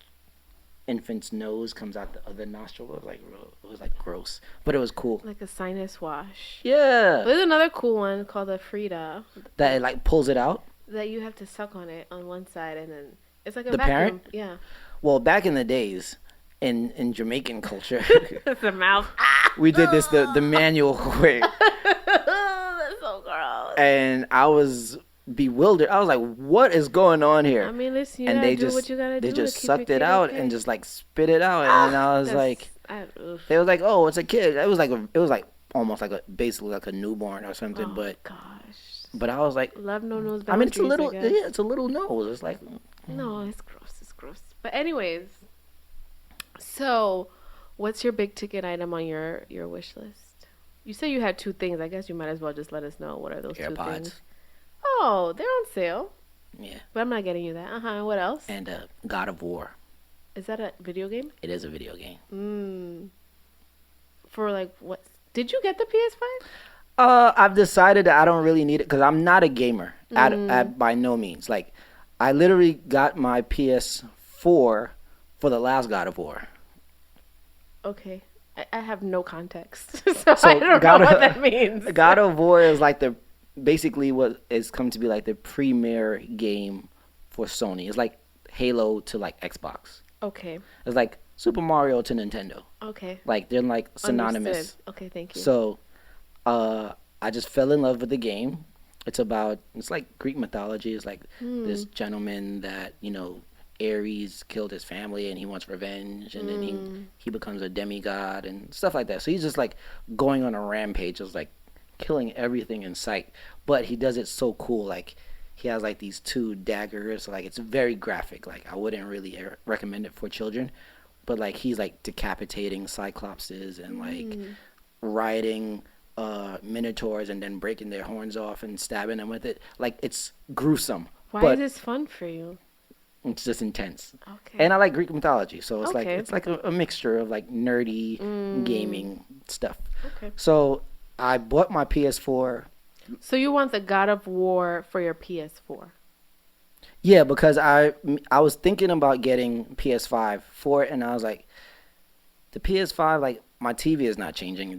infant's nose comes out the other nostril. It was like gross, but it was cool. Like a sinus wash. Yeah, There's another cool one called a Frida that it like pulls it out. that you have to suck on it on one side and then it's like a The vacuum. parent? Yeah. Well, back in the days, in Jamaican culture, It's a mouth. we did this the manual way, That's so gross. and I was bewildered. I was like, "What is going on here?" I mean, listen, you and gotta they do just what you gotta they do just to keep sucked your it kid out okay. and just like spit it out, and I was like, they was like, "Oh, it's a kid." It was like almost like basically like a newborn or something. Oh, but gosh. I was like, Love no knows I mean, it's a boundaries, little I guess. yeah, it's a little nose. It's like No, it's gross. It's gross. But anyways, so what's your big ticket item on your wish list? You say you had 2 things. I guess you might as well just let us know what are those 2 AirPods. things. Oh, they're on sale. Yeah, But I'm not getting you that. What else? and God of War. Is that a video game? It is a video game. For like what? Did you get the PS5? I've decided that I don't really need it because I'm not a gamer at by no means. Like, I literally got my PS4 for the last God of War. Okay. I have no context. So I don't know what that means. God of War is like basically what is come to be like the premier game for Sony. It's like Halo to like Xbox. Okay. It's like Super Mario to Nintendo. Okay. Like they're like synonymous. Understood. Okay, thank you. So, I just fell in love with the game. It's like Greek mythology. It's like this gentleman that, Ares killed his family and he wants revenge, and then he becomes a demigod and stuff like that. So he's just like going on a rampage, just like killing everything in sight. But he does it so cool. Like he has like these 2 daggers. Like it's very graphic. Like I wouldn't really recommend it for children. But like he's like decapitating cyclopses and like riding minotaurs and then breaking their horns off and stabbing them with it. Like it's gruesome, Why is but this fun for you? it's just intense. Okay. And I like Greek mythology, so it's like Okay. it's like a mixture of like nerdy Mm, gaming stuff. okay. So I bought my PS4. So you want the God of War for your PS4? Yeah, because I was thinking about getting PS5 for it, and I was like, the PS5, like my TV is not changing.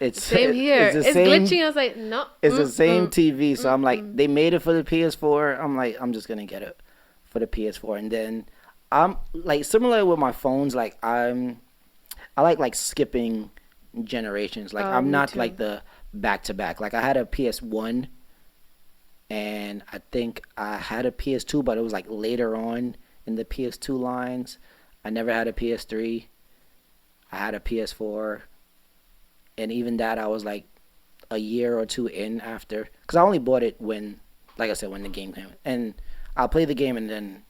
It's Same here. It's the It's same. glitching. I was like, no. It's the same mm-mm, TV, so I'm like, mm-mm. they made it for the PS4. I'm like, I'm just gonna get it for the PS4, and then I'm like similar with my phones. Like I like skipping generations. Like I'm Me not too. like the back to back. Like I had a PS1, and I think I had a PS2, but it was like later on in the PS2 lines. I never had a PS3. I had a PS4, and even that I was like a year or two in after, because I only bought it when, like I said, when the game came, and I'll play the game, and then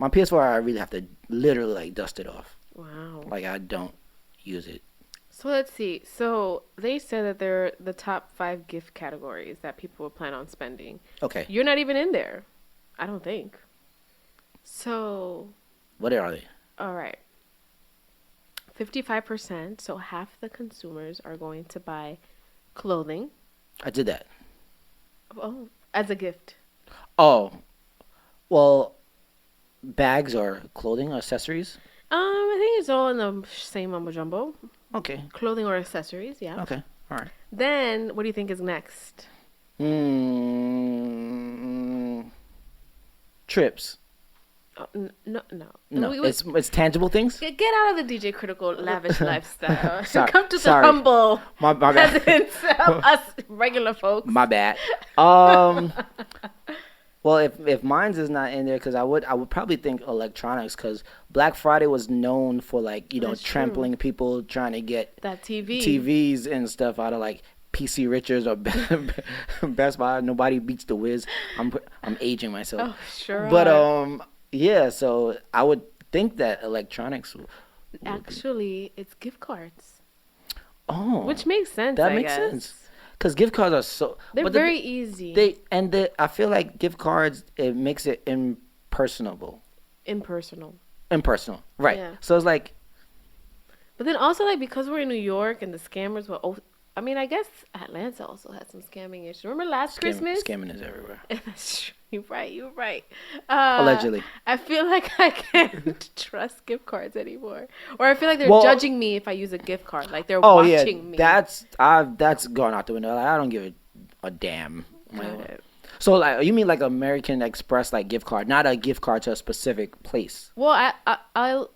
my PS4 I really have to literally like dust it off. Wow. Like I don't use it. So let's see. So they said that they're the top 5 gift categories that people will plan on spending. Okay, You're not even in there. I don't think. So, what are they? all right. 55%, so half the consumers are going to buy clothing. I did that. Oh, as a gift. Oh, well, bags or clothing or accessories. I think it's all in the same mumbo jumbo. Okay, Clothing or accessories, yeah. okay, all right. Then, what do you think is next? Trips. Oh, no, no. No, it's tangible things. Get out of the DJ Critical lavish lifestyle. Sorry, Come to the sorry. humble My bad. peasants of us regular folks. My bad. Well, if mine's is not in there, because I would probably think electronics, because Black Friday was known for like That's true. trampling people trying to get That TV. TVs and stuff out of like PC Richards or Best Buy. Nobody beats the Wiz. I'm aging myself. Oh, sure. But are. yeah. So I would think that electronics. Actually, it's gift cards, Oh, which makes sense. that I makes guess. sense. Because gift cards are so. They're but very easy. I feel like gift cards, it makes it impersonable. Impersonal. Impersonal, right? Yeah. So it's like, But then also, like, because we're in New York and the scammers were. I mean, I guess Atlanta also had some scamming issues. Remember last Christmas? scamming is everywhere. That's true. You're right. You're right. Allegedly. I feel like I can't trust gift cards anymore, or I feel like they're Well- judging me if I use a gift card. Like they're Oh yeah, watching me. that's gone out the window. Like, I don't give a damn. Got it. So like, you mean like American Express like gift card, not a gift card to a specific place? Well, I'll.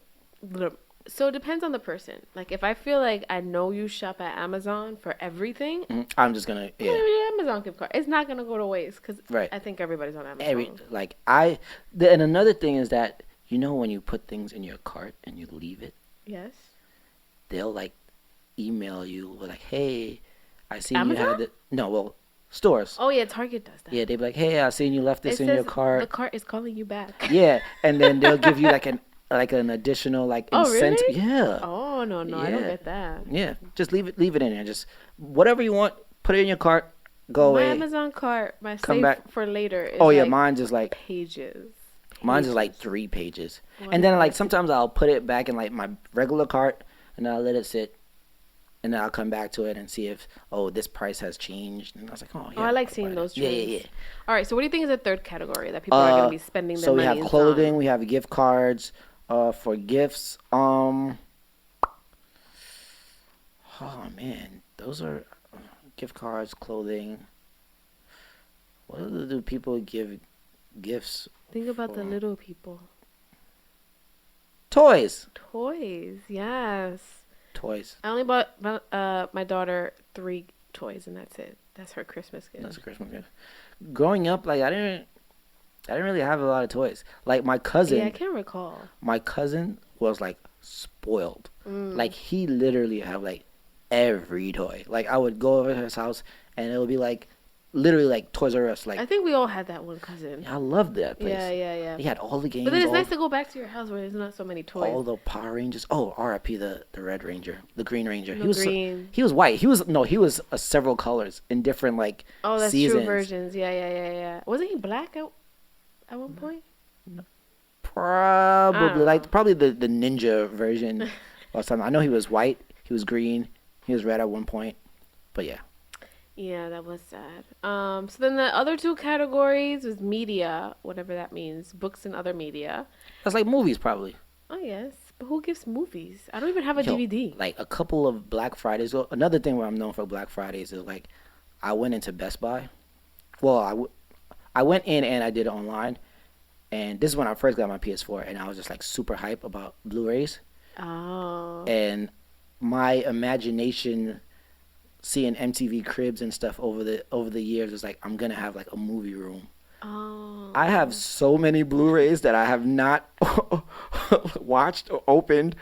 So it depends on the person. Like if I feel like I know you shop at Amazon for everything, I'm just gonna yeah. Your Amazon gift card. It's not gonna go to waste because Right. I think everybody's on Amazon. And another thing is that when you put things in your cart and you leave it, Yes. they'll like email you with like, hey, I seen you Amazon? had it. No, well, stores. Oh yeah, Target does that. Yeah, they'd be like, hey, I seen you left this It in your says cart. the cart is calling you back. Yeah, and then they'll give you like an additional like Oh, incentive. really? Yeah. Oh no, I don't Yeah. get that. Yeah, just leave it in there. Just whatever you want, put it in your cart. Go My away. Amazon cart, my Come save back. for later is Oh yeah, like mine's is like pages. mine's is like Pages. 3 pages, Well, and then like that's- sometimes I'll put it back in like my regular cart, and I'll let it sit, and then I'll come back to it and see if this price has changed, and I was like, oh yeah. Oh, I like I'll seeing buy those that. Yeah, trends. yeah, yeah. All right, so what do you think is the third category that people are going to be spending their So we money have clothing, on? we have gift cards, for gifts. Oh man, those are gift cards, clothing. What do people give gifts? Think about the for? little people. Toys. Toys, yes. Toys. I only bought my daughter 3 toys, and that's it. That's her Christmas gift. That's a Christmas gift. Growing up, like I didn't really have a lot of toys. Like my cousin. Yeah, I can't recall. My cousin was like spoiled. Mm. Like he literally had like every toy. Like I would go over to his house and it would be like literally like Toys R Us. I Like think we all had that one cousin. I loved that place. Yeah, yeah, yeah. He had all the games, But then it's all nice to go back to your house where there's not so many all toys. the Power Rangers. Oh, R.I.P. the Red Ranger, the Green Ranger. No green. He was white. He was several colors in different like Oh, that's seasons. true versions. Yeah, yeah, yeah, yeah. Wasn't he black at one point? I Probably don't know. probably the ninja version or something. I know he was white, he was green, he was red at one point. But yeah. Yeah, that was sad. So then the other two categories was media, whatever that means, books and other media. That's like movies probably. Oh yes, but who gives movies? I don't even have a Yo, DVD. like a couple of Black Fridays. Another thing where I'm known for Black Fridays is like I went into Best Buy. Well, I went in and I did it online. And this is when I first got my PS4 and I was just like super hype about Blu-rays. Oh. And my imagination seeing MTV Cribs and stuff over the years was like I'm gonna have like a movie room. Oh. I have so many Blu-rays that I have not watched or opened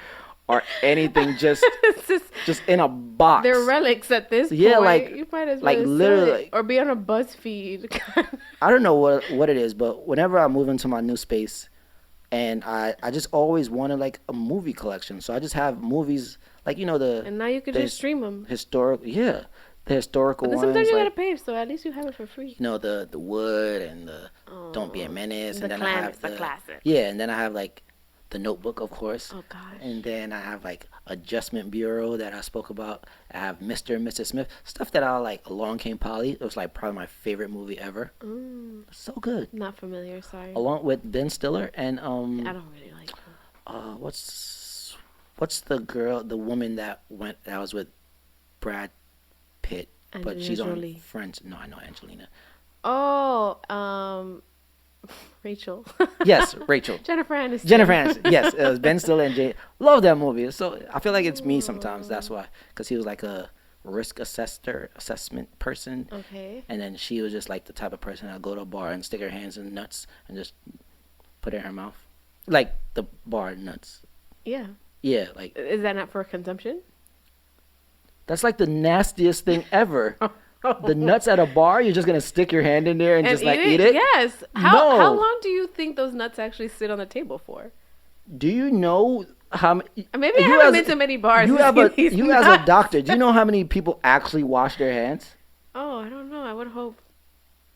or anything, just It's just in a box. they're relics at this Yeah, point. like- You might as well like sell literally- it or be on a BuzzFeed. I don't know what it is, but whenever I move into my new space, and I just always wanted like a movie collection, so I just have movies like the And now you can the just stream them. the historical But then ones, sometimes you like gotta pay, so at least you have it for free. the Wood and the Don't Be a Oh, Menace, the and then I have the classic. yeah, and then I have like the Notebook, of course. Oh gosh. And then I have like Adjustment Bureau that I spoke about. I have Mr. and Mrs. Smith, stuff that I like. Along Came Polly. It was like probably my favorite movie ever. So good. Not familiar, sorry. Along with Ben Stiller and I don't really like them. what's the woman that was with Brad Pitt, but Angelina she's Jolie. on Friends. No, I know Angelina. Oh, Rachel. Yes, Rachel. Jennifer Aniston. Jennifer Aniston. Yes, it was Ben Stiller and Jay. Love that movie. So I feel like it's me sometimes. That's why, because he was like a risk assessment person, Okay. and then she was just like the type of person that'd go to a bar and stick her hands in nuts and just put it in her mouth, like the bar nuts. Yeah. Yeah, like Is that not for consumption? that's like the nastiest thing ever. The nuts at a bar, you're just gonna stick your hand in there and just like eat it? Yes. How No. long do you think those nuts actually sit on the table for? Do you know how many? Maybe I you haven't as- been to many bars. You to have see a these you as a nuts. doctor. Do you know how many people actually wash their hands? Oh, I don't know. I would hope.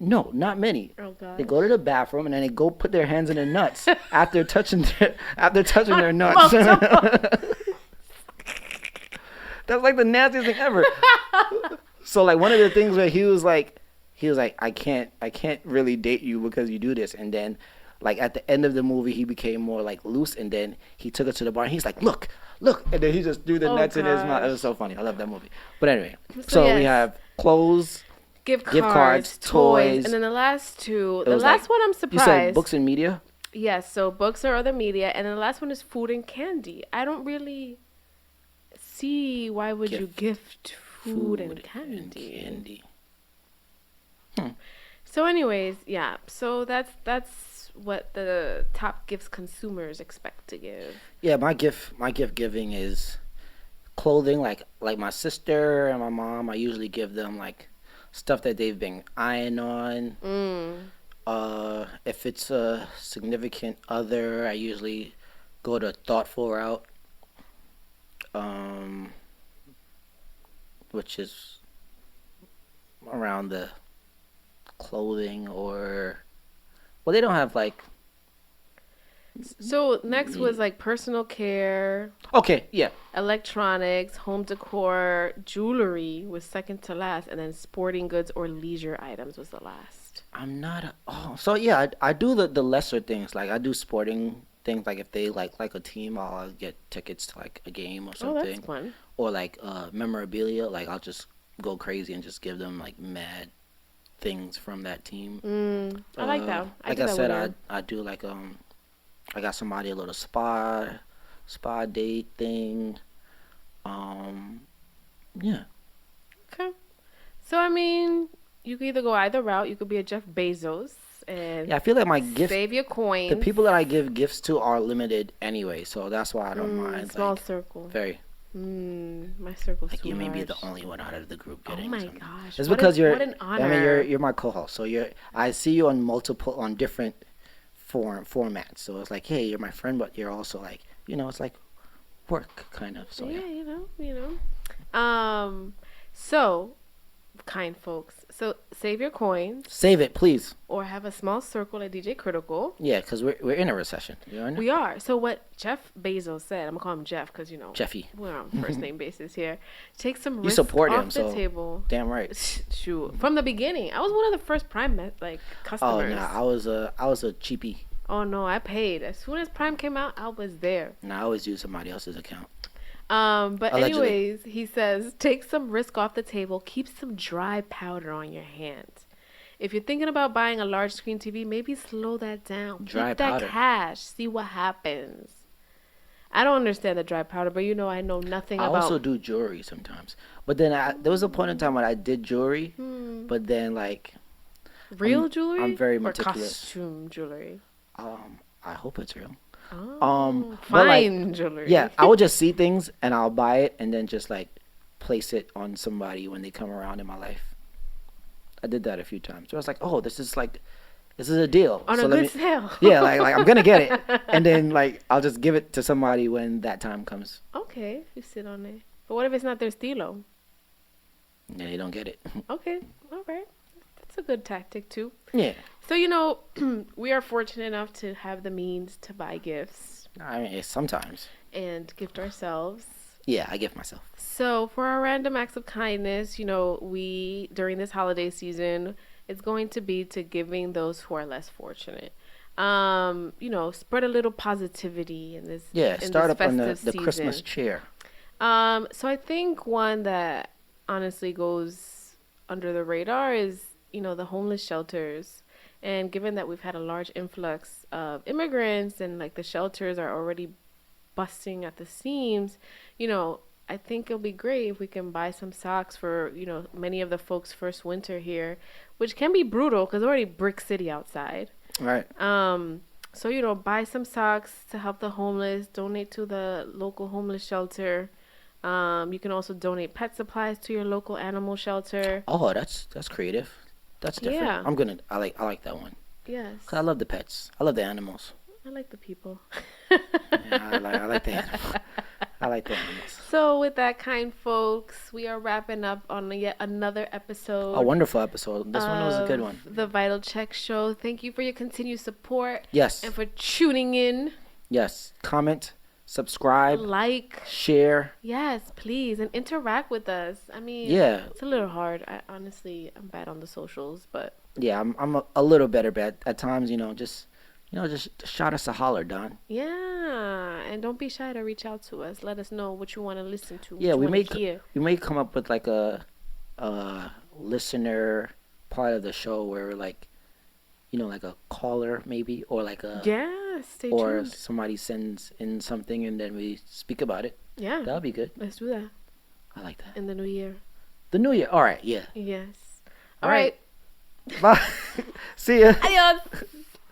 No, not many. Oh God. They go to the bathroom and then they go put their hands in their nuts after touching their nuts. That's like the nastiest thing ever. So like one of the things where he was like I can't really date you because you do this, and then like at the end of the movie he became more like loose, and then he took her to the bar and he's like look, and then he just threw the Oh, nuts in his mouth. It gosh. was so funny. I love that movie. But anyway, so we yes. have clothes. Gift gift cards, toys. and then the last two. It The was last like- one I'm You surprised. said books and media. Yes, so books or other media, and then the last one is food and candy. I don't really see why would you gift food and candy. So, anyways, yeah. So that's what the top gifts consumers expect to give. Yeah, my gift giving is clothing. Like my sister and my mom, I usually give them like stuff that they've been eyeing on. If it's a significant other, I usually go the thoughtful route, which is around the clothing or, well, they don't have like. So next was like personal care, Okay, yeah. electronics, home decor, jewelry was second to last, and then sporting goods or leisure items was the last. I'm not. So yeah, I do the lesser things. Like I do sporting things. Like if they like a team, I'll get tickets to like a game or Oh, something. that's fun. Or like memorabilia. Like I'll just go crazy and just give them like mad things from that team. I like that. Like do I that said, with you. I do like I got somebody a little spa day thing. Yeah. Okay. So I mean, you could either go either route. You could be a Jeff Bezos and Yeah, I feel like my gift. save your coins. The people that I give gifts to are limited anyway, so that's why I don't mind. Small Like, circle. very. My circle's Like too you may be large. the only one out of the group Oh getting my something. gosh. It's because you're. What an I mean, you're honor. you're my co-host, so I see you on different formats. So it's like, hey, you're my friend, but you're also like, it's like work kind of. So yeah. Yeah, so kind folks. So save your coins Save it, please. or have a small circle like DJ Critical. Yeah, because we're in a recession. You know? We are. So what Jeff Bezos said, I'm gonna call him Jeff because Jeffy. we're on first name basis here. Take some You risks support off him, the so table. damn right. Shoot, from the beginning, I was one of the first Prime Oh customers. no, I was a cheapie. Oh no, I paid as soon as Prime came out. I was there. No, I always use somebody else's account. But Allegedly. anyways, he says take some risk off the table. Keep some dry powder on your hands. If you're thinking about buying a large screen TV, maybe slow that down. Dry Keep that powder. cash. See what happens. I don't understand the dry powder, but I know nothing I about. also do jewelry sometimes, but then there was a point in time when I did jewelry, but then like Real jewelry? I'm very or meticulous. costume jewelry. I hope it's real. Oh, but like, fine jewelry. yeah, I would just see things and I'll buy it and then just like place it on somebody when they come around in my life. I did that a few times. So I was like, oh, this is a deal. On so a let good me, sale. yeah, like I'm gonna get it, and then like I'll just give it to somebody when that time comes, Okay, you sit on it. But what if it's not their stilo? and they don't get it. Okay, all right. That's a good tactic too. Yeah, So, we are fortunate enough to have the means to buy gifts I mean sometimes. and gift ourselves. Yeah, I give myself. So, for our random acts of kindness, we, during this holiday season, it's going to be to giving those who are less fortunate. Spread a little positivity in this Yeah, in start this up on the festive Christmas season. cheer. So I think one that honestly goes under the radar is, the homeless shelters. And given that we've had a large influx of immigrants and like the shelters are already busting at the seams, I think it'll be great if we can buy some socks for, many of the folks' first winter here, which can be brutal because already brick city outside. Right. So, buy some socks to help the homeless, donate to the local homeless shelter. You can also donate pet supplies to your local animal shelter. Oh, that's creative. That's different. Yeah. I like that one. Yes. 'Cause I love the pets. I love the animals. I like the people. Yeah, I like the animals. I like the animals. So with that, kind folks, we are wrapping up on yet another episode. A wonderful episode. This one was a good one. The Vital Check Show. Thank you for your continued support. Yes. And for tuning in. Yes. Comment, subscribe, Like. share. Yes, please. And interact with us. I mean, Yeah. it's a little hard. I'm bad on the socials, but. Yeah, I'm a little better, but at times, just shot us a holler, Don. Yeah, and don't be shy to reach out to us. Let us know what you want to listen to. Yeah, what we you wanna hear. may come up with like a listener part of the show where like, like a caller maybe, or like a Yeah, stay or tuned. somebody sends in something and then we speak about it. Yeah, That'll be good. let's do that I like that. in the new year. The new year. All right. Yeah. Yes. All All right. right. Bye. See ya. Adios.